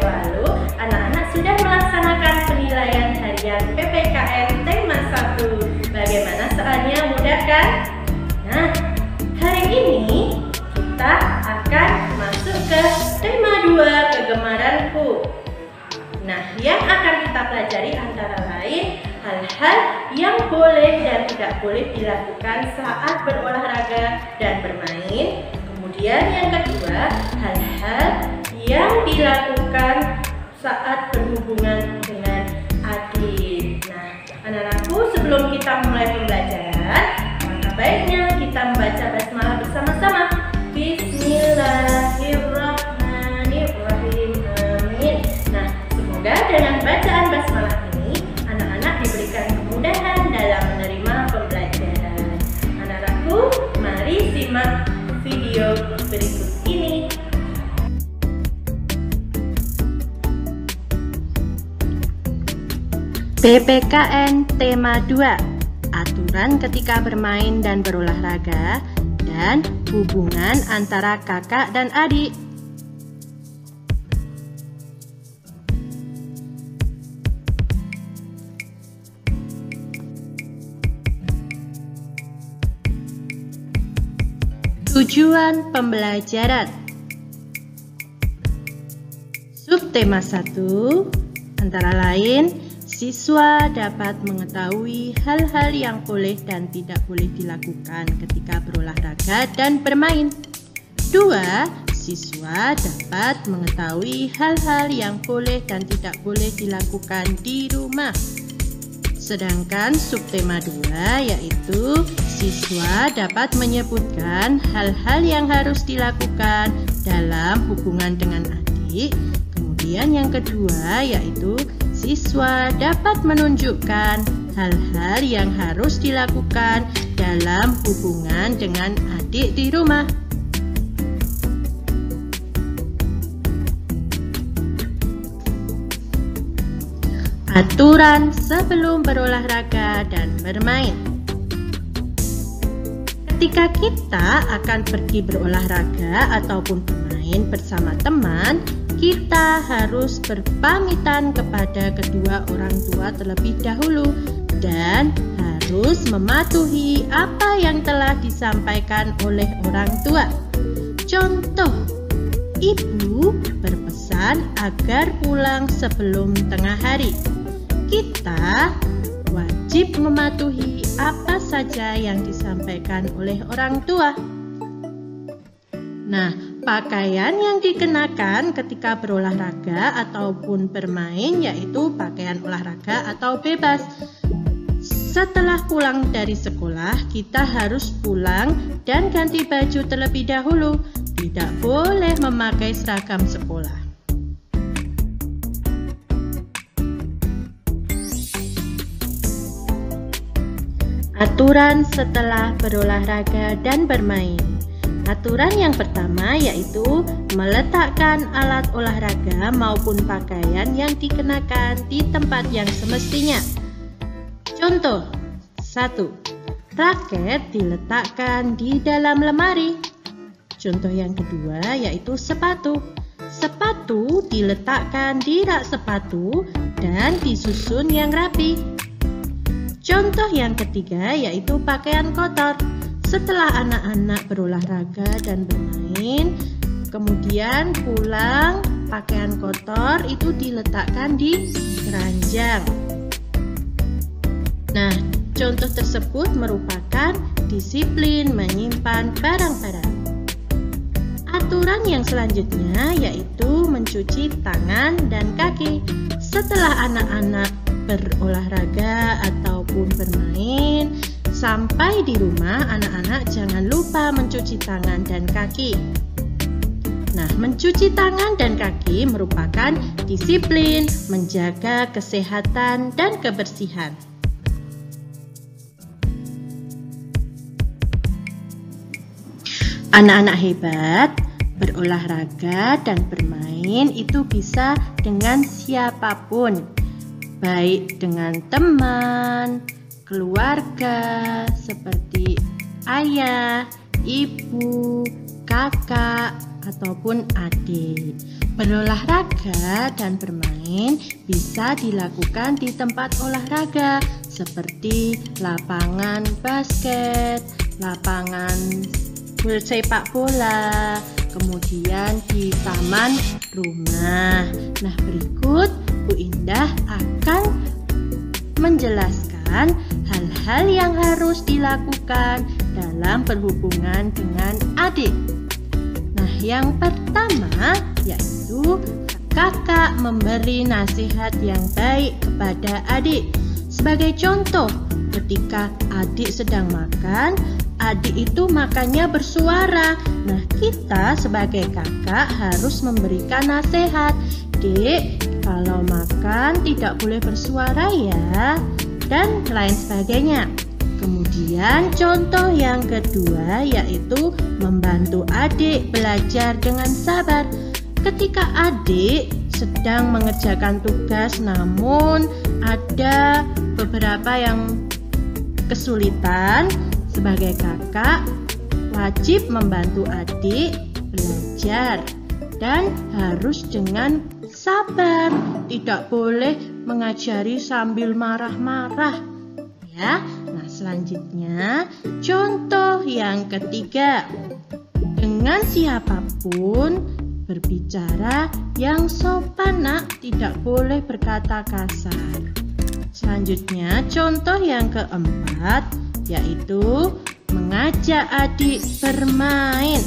yang lalu, anak-anak sudah melaksanakan penilaian harian PPKN tema 1. Bagaimana soalnya, mudah kan? Nah, hari ini kita akan masuk ke tema 2, kegemaranku. Nah, yang akan kita pelajari antara lain hal-hal yang boleh dan tidak boleh dilakukan saat berolahraga dan bermain. Kemudian yang kedua, hal-hal yang dilakukan saat berhubungan dengan adik. Nah, anak-anakku, sebelum kita mulai pembelajaran, maka baiknya kita membaca basmalah bersama-sama. Bismillahirrahmanirrahim. Amin. Nah, semoga dengan bacaan basmalah ini, anak-anak diberikan kemudahan dalam menerima pembelajaran. Anak-anakku, mari simak video berikut ini. PPKN tema 2, aturan ketika bermain dan berolahraga dan hubungan antara kakak dan adik. Tujuan pembelajaran. Subtema 1 antara lain, siswa dapat mengetahui hal-hal yang boleh dan tidak boleh dilakukan ketika berolahraga dan bermain. 2. Siswa dapat mengetahui hal-hal yang boleh dan tidak boleh dilakukan di rumah. Sedangkan subtema 2 yaitu siswa dapat menyebutkan hal-hal yang harus dilakukan dalam hubungan dengan adik. Kemudian yang kedua yaitu siswa dapat menunjukkan hal-hal yang harus dilakukan dalam hubungan dengan adik di rumah. Aturan sebelum berolahraga dan bermain. Ketika kita akan pergi berolahraga ataupun bermain bersama teman, kita harus berpamitan kepada kedua orang tua terlebih dahulu dan harus mematuhi apa yang telah disampaikan oleh orang tua. Contoh, ibu berpesan agar pulang sebelum tengah hari. Kita wajib mematuhi apa saja yang disampaikan oleh orang tua. Nah, pakaian yang dikenakan ketika berolahraga ataupun bermain yaitu pakaian olahraga atau bebas. Setelah pulang dari sekolah, kita harus pulang dan ganti baju terlebih dahulu. Tidak boleh memakai seragam sekolah. Aturan setelah berolahraga dan bermain. Aturan yang pertama yaitu meletakkan alat olahraga maupun pakaian yang dikenakan di tempat yang semestinya. Contoh, 1. Raket diletakkan di dalam lemari. Contoh yang kedua yaitu sepatu. Sepatu diletakkan di rak sepatu dan disusun yang rapi. Contoh yang ketiga yaitu pakaian kotor. Setelah anak-anak berolahraga dan bermain, kemudian pulang, pakaian kotor itu diletakkan di keranjang. Nah, contoh tersebut merupakan disiplin menyimpan barang-barang. Aturan yang selanjutnya yaitu mencuci tangan dan kaki. Setelah anak-anak berolahraga ataupun bermain, sampai di rumah anak-anak jangan lupa mencuci tangan dan kaki. Nah, mencuci tangan dan kaki merupakan disiplin menjaga kesehatan dan kebersihan. Anak-anak hebat, berolahraga dan bermain itu bisa dengan siapapun, baik dengan teman, keluarga seperti ayah, ibu, kakak, ataupun adik. Berolahraga dan bermain bisa dilakukan di tempat olahraga seperti lapangan basket, lapangan sepak bola, kemudian di taman rumah. Nah, berikut Bu Indah akan menjelaskan hal-hal yang harus dilakukan dalam berhubungan dengan adik. Nah, yang pertama yaitu kakak memberi nasihat yang baik kepada adik. Sebagai contoh, ketika adik sedang makan, adik itu makannya bersuara. Nah, kita sebagai kakak harus memberikan nasihat. Dek, kalau makan tidak boleh bersuara ya, dan lain sebagainya. Kemudian contoh yang kedua yaitu membantu adik belajar dengan sabar. Ketika adik sedang mengerjakan tugas namun ada beberapa yang kesulitan, sebagai kakak wajib membantu adik belajar dan harus dengan sabar. Tidak boleh mengajari sambil marah-marah ya. Nah, selanjutnya contoh yang ketiga, dengan siapapun berbicara yang sopan, nak, tidak boleh berkata kasar. Selanjutnya contoh yang keempat yaitu mengajak adik bermain.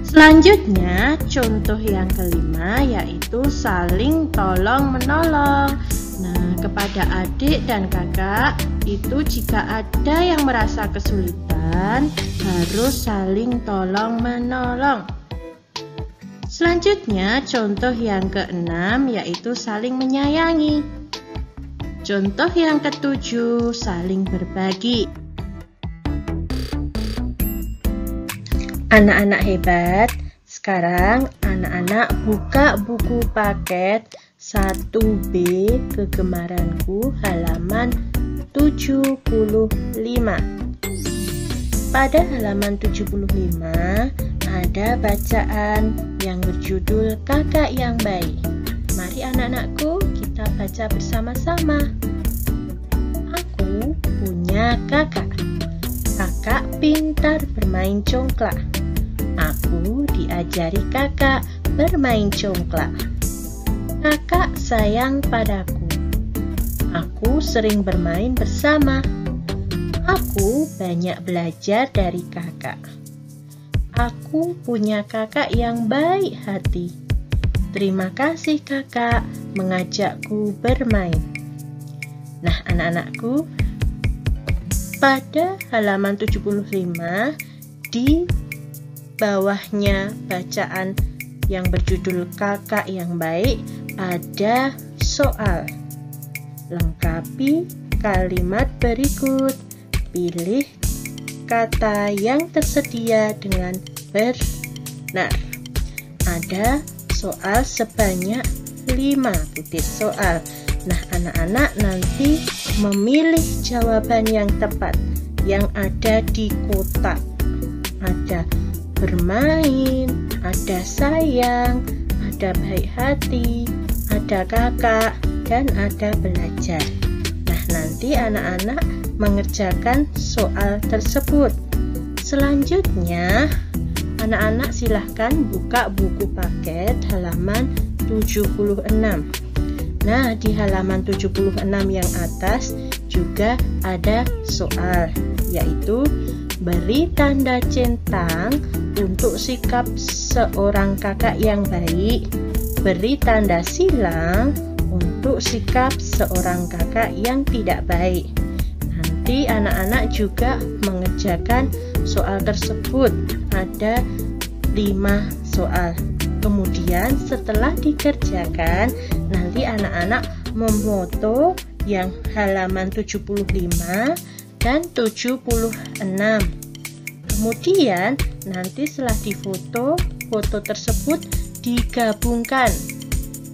Selanjutnya contoh yang kelima yaitu saling tolong menolong. Nah, kepada adik dan kakak itu jika ada yang merasa kesulitan harus saling tolong menolong. Selanjutnya contoh yang keenam yaitu saling menyayangi. Contoh yang ketujuh saling berbagi. Anak-anak hebat, sekarang anak-anak buka buku paket 1B Kegemaranku halaman 75. Pada halaman 75 ada bacaan yang berjudul Kakak yang Baik. Mari anak-anakku kita baca bersama-sama. Aku punya kakak. Kakak pintar bermain congklak. Aku diajari kakak bermain congklak. Kakak sayang padaku. Aku sering bermain bersama. Aku banyak belajar dari kakak. Aku punya kakak yang baik hati. Terima kasih kakak mengajakku bermain. Nah, anak-anakku, pada halaman 75 di bawahnya bacaan yang berjudul Kakak yang Baik ada soal. Lengkapi kalimat berikut. Pilih kata yang tersedia dengan benar. Ada soal sebanyak 5 butir soal. Nah, anak-anak nanti memilih jawaban yang tepat yang ada di kotak. Ada bermain, ada sayang, ada baik hati, ada kakak, dan ada belajar. Nah, nanti anak-anak mengerjakan soal tersebut. Selanjutnya, anak-anak silahkan buka buku paket halaman 76. Nah, di halaman 76 yang atas juga ada soal, yaitu beri tanda centang untuk sikap seorang kakak yang baik, beri tanda silang untuk sikap seorang kakak yang tidak baik. Nanti anak-anak juga mengerjakan soal tersebut, ada 5 soal. Kemudian setelah dikerjakan, nanti anak-anak memoto yang halaman 75 dan 76. Kemudian nanti setelah difoto, foto tersebut digabungkan,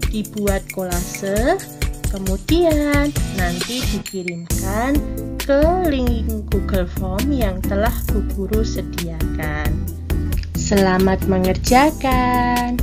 dibuat kolase, kemudian nanti dikirimkan ke link Google Form yang telah Bu Guru sediakan. Selamat mengerjakan.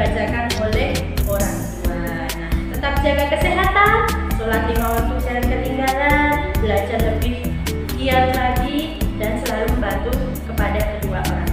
dikerjakan oleh orang tua. Nah, tetap jaga kesehatan, sholat 5 waktu jangan ketinggalan, belajar lebih giat lagi, dan selalu membantu kepada kedua orang